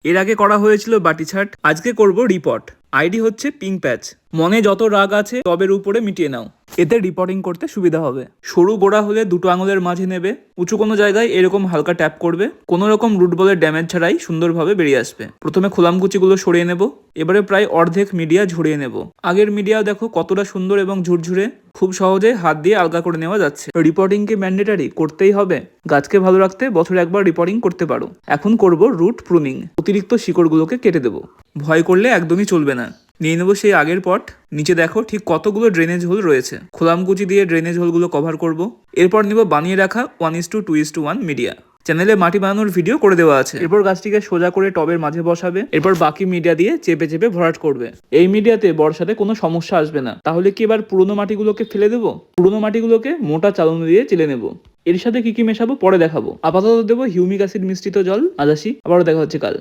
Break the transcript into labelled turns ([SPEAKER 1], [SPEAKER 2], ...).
[SPEAKER 1] এর আগে করা হয়েছিল বাটি ছাট, আজকে করব রিপট। আইডি হচ্ছে পিঙ্ক প্যাচ। মনে যত রাগ আছে টবের উপরে মিটিয়ে নাও, এতে রিপোর্টিং করতে সুবিধা হবে। সরু গোড়া হলে দুটো আঙুলের মাঝে নেবে, উঁচু কোনো জায়গায় এরকম হালকা ট্যাপ করবে, কোনো রকম রুট বলের ড্যামেজ ছাড়াই সুন্দরভাবে বেরিয়ে আসবে। প্রথমে খোলামকুচিগুলো সরিয়ে নেব, এবারে প্রায় অর্ধেক মিডিয়া ঝরিয়ে নেব। আগের মিডিয়া দেখো কতটা সুন্দর এবং ঝুরঝুরে, খুব সহজে হাত দিয়ে আলগা করে নেওয়া যাচ্ছে। রিপোর্টিং কি ম্যান্ডেটারি? করতেই হবে। গাছকে ভালো রাখতে বছরে একবার রিপোর্টিং করতে পারো। এখন করব রুট প্রুনিং, অতিরিক্ত শিকড়গুলোকে কেটে দেবো। ভয় করলে একদমই চলবে না। নিয়ে নেবো সেই আগের পট। নিচে দেখো ঠিক কতগুলো ড্রেনেজ হোল রয়েছে, খোলামকুচি দিয়ে ড্রেনেজ হোলগুলো কভার করব। এরপর নিব বানিয়ে রাখা 1:2:1 মিডিয়া। চ্যানেলে মাটি বানানোর ভিডিও করে দেওয়া আছে। এরপর গাছটিকে সোজা করে টবের মাঝে বসাবে, এরপর বাকি মিডিয়া দিয়ে চেপে চেপে ভরাট করবে। এই মিডিয়াতে বর্ষাতে কোনো সমস্যা আসবে না। তাহলে কি এবার পুরনো মাটিগুলোকে ফেলে দেবো? পুরনো মাটিগুলোকে মোটা চালনি দিয়ে চেলে নেব। এর সাথে কি কি মেশাবো পরে দেখাবো। আপাতত দেবো হিউমিক অ্যাসিড মিশ্রিত জল। আজ আসি, আবারও দেখা হচ্ছে কাল।